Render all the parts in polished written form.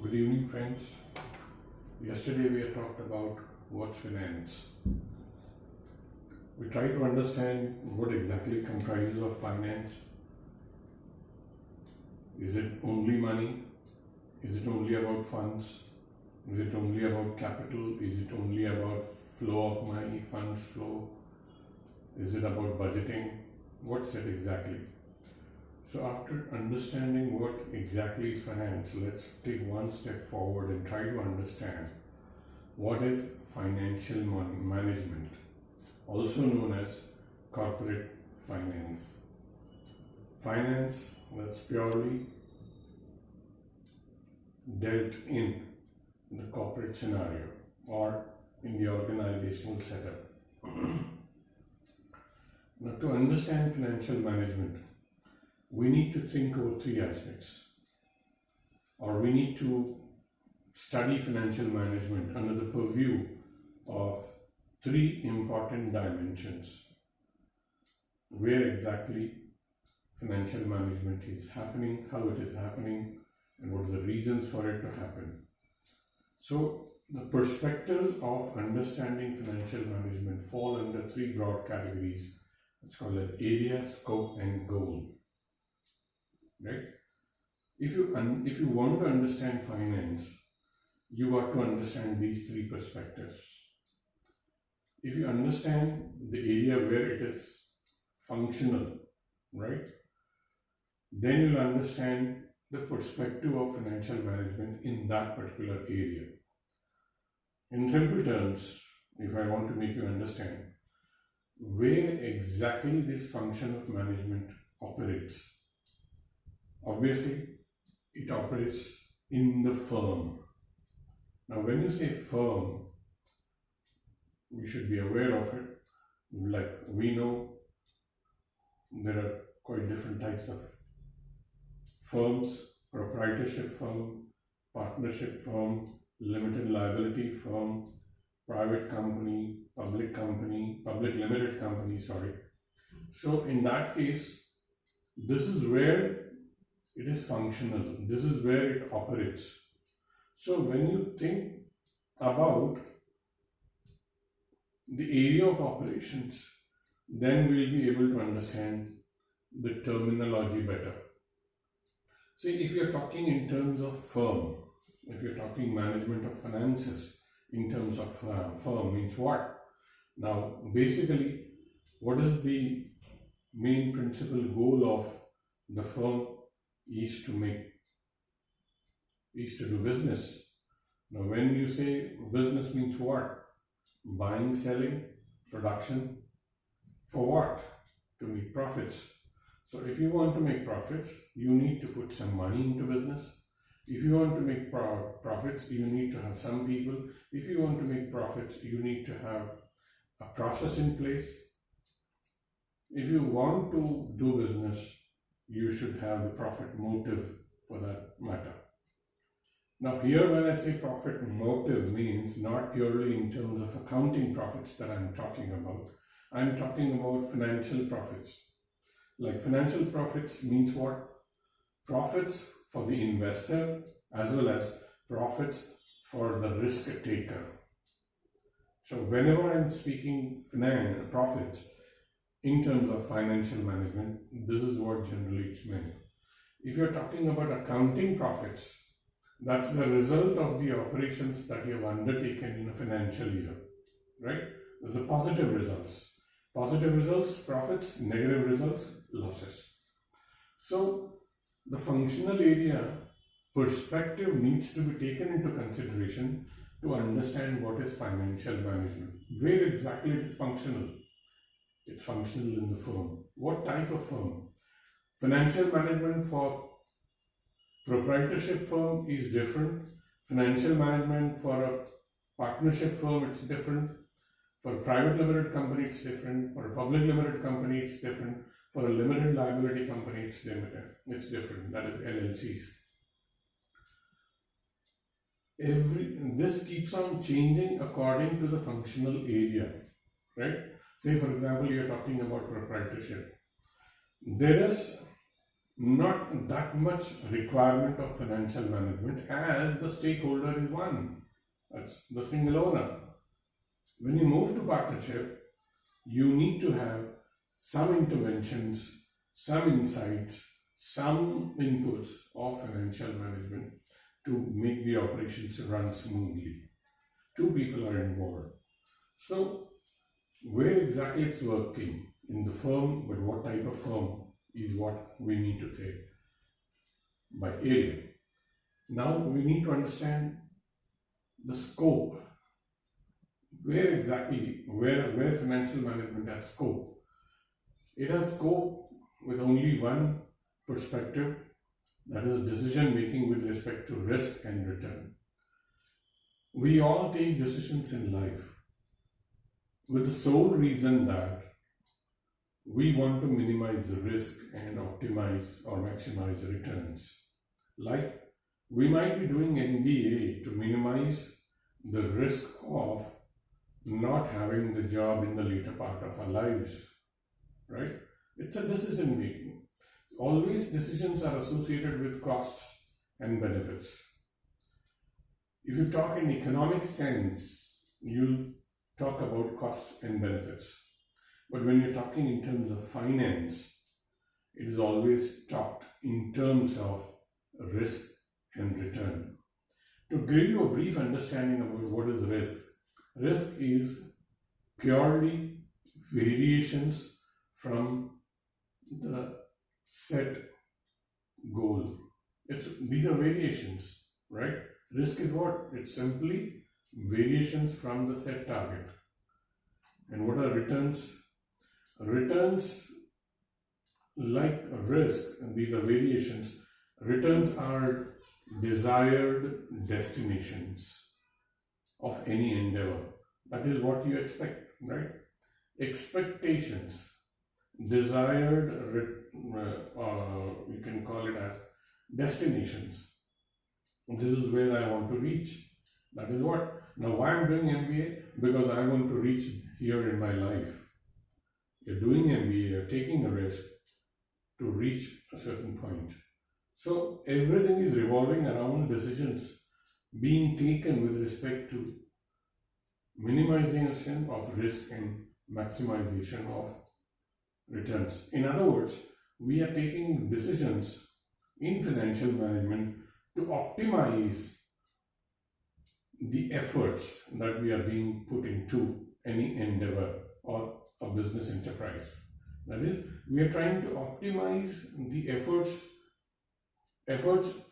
Good evening, friends. Yesterday we had talked about what's finance. We tried to understand what exactly comprises of finance. Is it only money? Is it only about funds? Is it only about capital? Is it only about flow of money, funds flow? Is it about budgeting? What's it exactly? So after understanding what exactly is finance, let's take one step forward and try to understand what is financial management, also known as corporate finance. Finance that's purely dealt in the corporate scenario or in the organizational setup. Now, to understand financial management, we need to think over three aspects, or we need to study financial management under the purview of three important dimensions. Where exactly financial management is happening, how it is happening, and what are the reasons for it to happen. So, the perspectives of understanding financial management fall under three broad categories. It's called as area, scope, and goal. Right? If you want to understand finance, you got to understand these three perspectives. If you understand the area where it is functional, right, then you'll understand the perspective of financial management in that particular area. In simple terms, if I want to make you understand where exactly this function of management operates, obviously it operates in the firm. Now, when you say firm, we should be aware of it. Like we know, there are quite different types of firms: proprietorship firm, partnership firm, limited liability firm, private company, public limited company, sorry. So in that case, this is where it is functional. This is where it operates. So when you think about the area of operations, then we'll be able to understand the terminology better. See, if you're talking in terms of firm, if you're talking management of finances in terms of firm, means what? Now, basically, what is the main principal goal of the firm? Is to do business. Now, when you say business, means what? Buying, selling, production. For what? To make profits. So if you want to make profits, you need to put some money into business. If you want to make profits, you need to have some people. If you want to make profits, you need to have a process in place. If you want to do business, you should have the profit motive for that matter. Now here, when I say profit motive, means not purely in terms of accounting profits that I'm talking about. I'm talking about financial profits. Like financial profits means what? Profits for the investor as well as profits for the risk taker. So whenever I'm speaking profits in terms of financial management, this is what generally it's meant. If you're talking about accounting profits, that's the result of the operations that you have undertaken in a financial year, right? There's a positive results. Positive results, profits; negative results, losses. So the functional area perspective needs to be taken into consideration to understand what is financial management. Where exactly it is functional? It's functional in the firm. What type of firm? Financial management for proprietorship firm is different. Financial management for a partnership firm, it's different. For a private limited company, it's different. For a public limited company, it's different. For a limited liability company, it's different. That is LLCs. This keeps on changing according to the functional area, right? Say, for example, you're talking about proprietorship. There is not that much requirement of financial management as the stakeholder is one. That's the single owner. When you move to partnership, you need to have some interventions, some insights, some inputs of financial management to make the operations run smoothly. Two people are involved. So, where exactly it's working in the firm, but what type of firm is what we need to take by area. Now, we need to understand the scope. Where exactly, where financial management has scope? It has scope with only one perspective, that is decision making with respect to risk and return. We all take decisions in life with the sole reason that we want to minimize the risk and optimize or maximize returns. Like we might be doing MBA to minimize the risk of not having the job in the later part of our lives, right? It's a decision making. Always decisions are associated with costs and benefits. If you talk in economic sense, you'll talk about costs and benefits. But when you're talking in terms of finance, it is always talked in terms of risk and return. To give you a brief understanding about what is risk, risk is purely variations from the set goal. These are variations, right? Risk is what? It's simply variations from the set target. And what are returns? Returns, like risk, and these are variations. Returns are desired destinations of any endeavor. That is what you expect, right? Expectations, desired, you can call it as destinations. This is where I want to reach. That is what. Now, why I'm doing MBA? Because I want to reach here in my life. You're doing MBA, you're taking a risk to reach a certain point. So everything is revolving around decisions being taken with respect to minimization of risk and maximization of returns. In other words, we are taking decisions in financial management to optimize the efforts that we are being put into any endeavor or a business enterprise. That is, we are trying to optimize the efforts,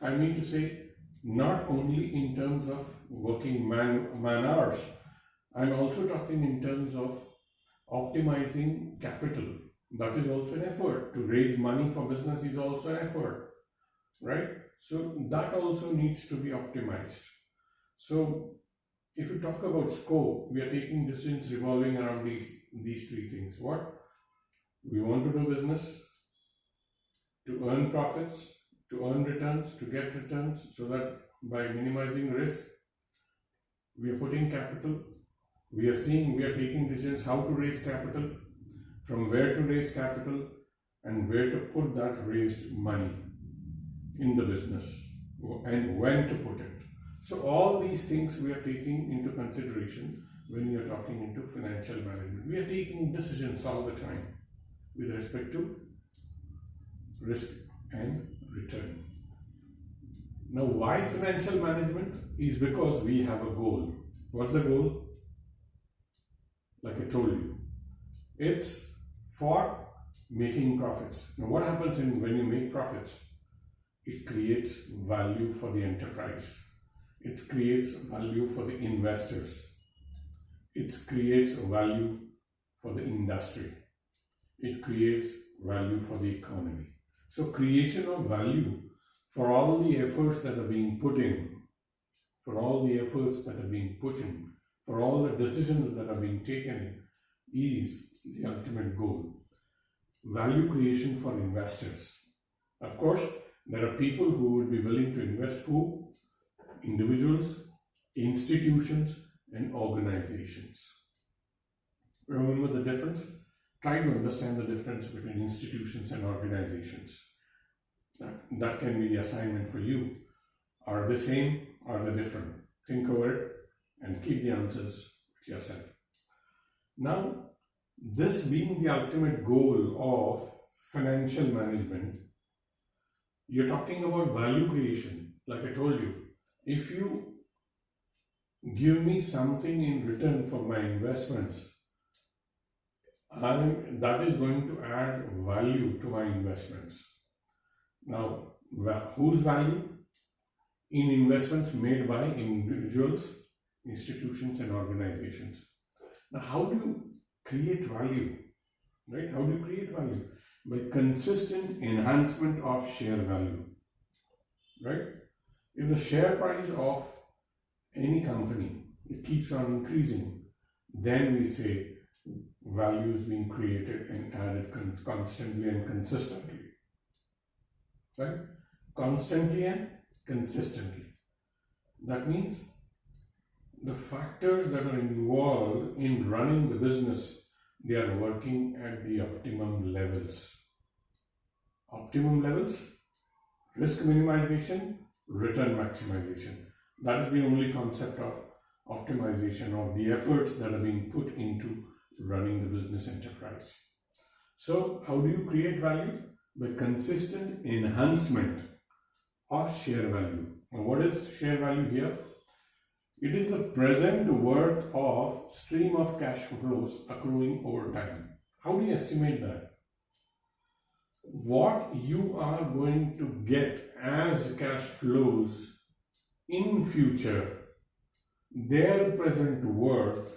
I mean to say, not only in terms of working man hours, I'm also talking in terms of optimizing capital. That is also an effort. To raise money for business is also an effort, right? So that also needs to be optimized. So if you talk about scope, we are taking decisions revolving around these three things. What? We want to do business, to earn profits, to earn returns, to get returns, so that by minimizing risk, we are putting capital. We are taking decisions how to raise capital, from where to raise capital, and where to put that raised money in the business, and when to put it. So all these things we are taking into consideration when you are talking into financial management. We are taking decisions all the time with respect to risk and return. Now, why financial management? Is because we have a goal. What's the goal? Like I told you, it's for making profits. Now, what happens when you make profits? It creates value for the enterprise. It creates value for the investors. It creates value for the industry. It creates value for the economy. So creation of value for all the efforts that are being put in, for all the decisions that are being taken is the ultimate goal. Value creation for investors. Of course, there are people who would be willing to invest. Who? Individuals, institutions, and organizations. Remember the difference? Try to understand the difference between institutions and organizations. That can be the assignment for you. Are they same? Are they different? Think over it and keep the answers with yourself. Now, this being the ultimate goal of financial management, you're talking about value creation. Like I told you, if you give me something in return for my investments, that is going to add value to my investments. Now, whose value? In investments made by individuals, institutions, and organizations. Now, how do you create value? Right? How do you create value? By consistent enhancement of share value. Right? If the share price of any company, it keeps on increasing, then we say value is being created and added constantly and consistently. Right? Constantly and consistently. That means the factors that are involved in running the business, they are working at the optimum levels. Optimum levels, risk minimization, return maximization. That is the only concept of optimization of the efforts that are being put into running the business enterprise. So, how do you create value? By consistent enhancement of share value. Now, what is share value here? It is the present worth of stream of cash flows accruing over time. How do you estimate that? What you are going to get as cash flows in future, their present worth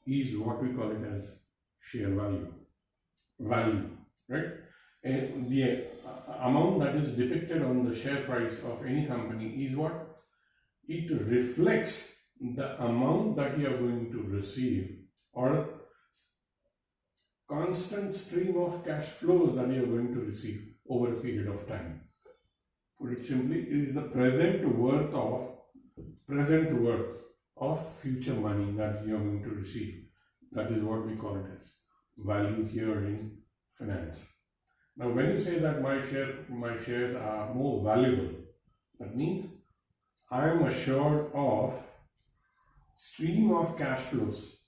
is what we call it as share value. Value, right? And the amount that is depicted on the share price of any company is what? It reflects the amount that you are going to receive, or constant stream of cash flows that you are going to receive over a period of time. Put it simply, it is the present worth of future money that you are going to receive. That is what we call it as value here in finance. Now, when you say that my shares are more valuable, that means I am assured of stream of cash flows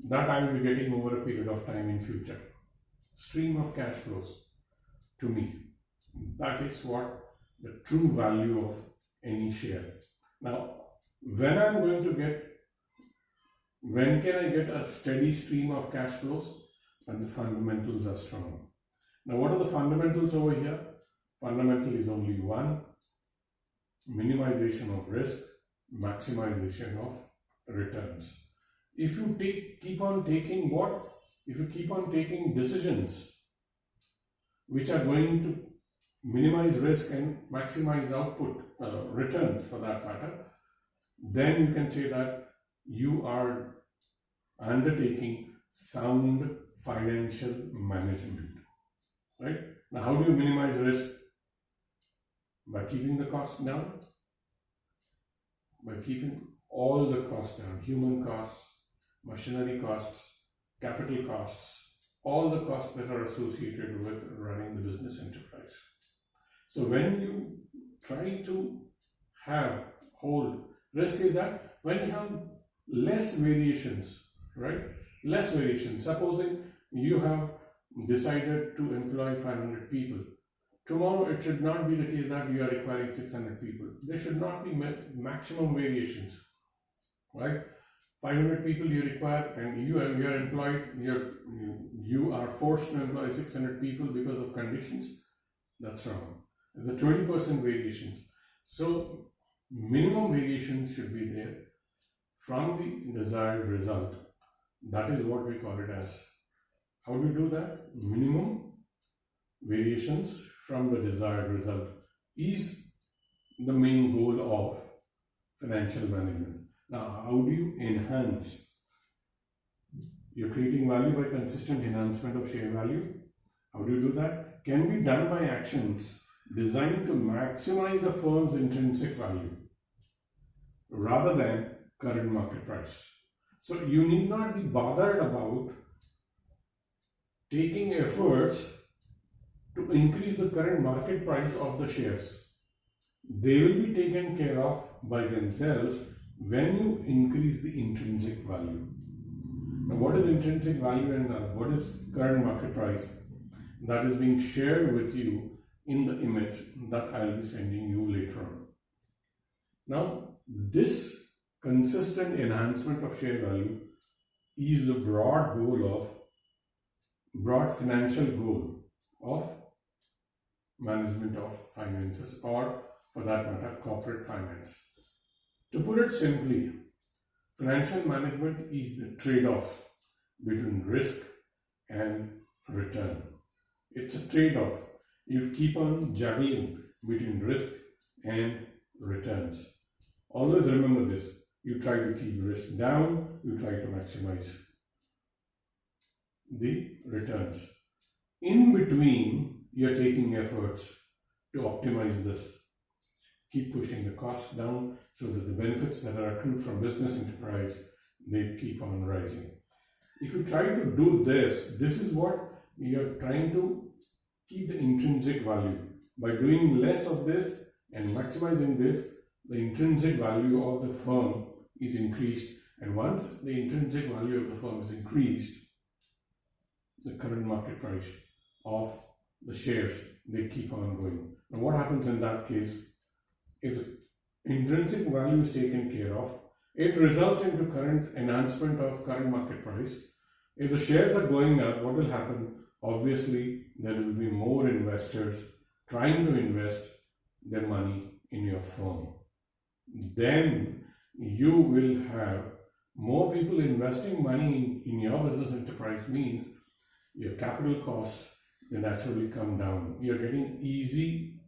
that I will be getting over a period of time in future. Stream of cash flows to me. That is what the true value of any share. Now, when can I get a steady stream of cash flows? When the fundamentals are strong. Now, what are the fundamentals over here? Fundamental is only one: minimization of risk, maximization of returns. If you keep on taking decisions which are going to minimize risk and maximize output, returns for that matter, then you can say that you are undertaking sound financial management. Right? Now, how do you minimize risk? By keeping the cost down. By keeping all the costs down. Human costs, machinery costs, capital costs, all the costs that are associated with running the business enterprise. So when you try to hold risk, is that when you have less variations, right? Less variations. Supposing you have decided to employ 500 people. Tomorrow it should not be the case that you are requiring 600 people. There should not be maximum variations, right? 500 people you require, and you are employed, you are forced to employ 600 people because of conditions. That's wrong. There's a 20% variations. So minimum variations should be there from the desired result. That is what we call it as. How do you do that? Minimum variations from the desired result is the main goal of financial management. Now, how do you enhance? You're creating value by consistent enhancement of share value. How do you do that? Can be done by actions designed to maximize the firm's intrinsic value rather than current market price. So you need not be bothered about taking efforts to increase the current market price of the shares. They will be taken care of by themselves when you increase the intrinsic value. Now, what is intrinsic value and what is current market price? That is being shared with you in the image that I'll be sending you later on. Now, this consistent enhancement of share value is the broad financial goal of management of finances, or for that matter, corporate finance. To put it simply, financial management is the trade-off between risk and return. It's a trade-off. You keep on juggling between risk and returns. Always remember this. You try to keep risk down, you try to maximize the returns. In between, you're taking efforts to optimize this. Keep pushing the costs down so that the benefits that are accrued from business enterprise, they keep on rising. If you try to do this, this is what you're trying to keep the intrinsic value. By doing less of this and maximizing this, the intrinsic value of the firm is increased, and once the intrinsic value of the firm is increased, the current market price of the shares, they keep on going. Now what happens in that case? If intrinsic value is taken care of, it results into current enhancement of current market price. If the shares are going up, what will happen? Obviously, there will be more investors trying to invest their money in your firm. Then you will have more people investing money in your business enterprise, means your capital costs, they naturally come down. You're getting easy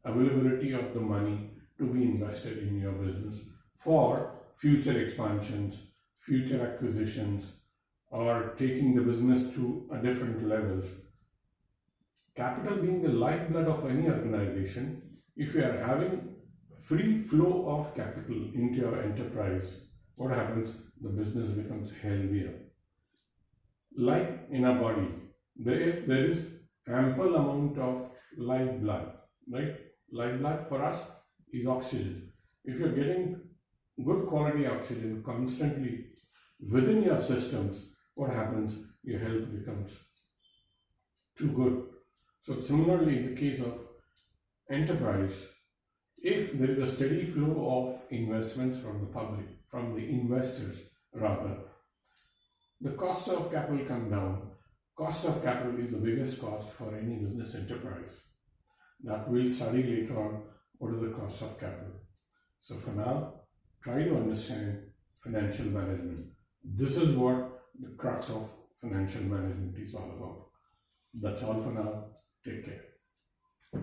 availability of the money to be invested in your business for future expansions, future acquisitions, or taking the business to a different levels. Capital being the lifeblood of any organization, if you are having free flow of capital into your enterprise, what happens? The business becomes healthier. Like in a body, if there is ample amount of lifeblood, right? Lifeblood for us is oxygen. If you're getting good quality oxygen constantly within your systems, what happens? Your health becomes too good. So similarly, in the case of enterprise, if there is a steady flow of investments from the public, from the investors rather, the cost of capital come down. Cost of capital is the biggest cost for any business enterprise. That we'll study later on, what is the cost of capital. So for now, try to understand financial management. This is what the crux of financial management is all about. That's all for now. Take care.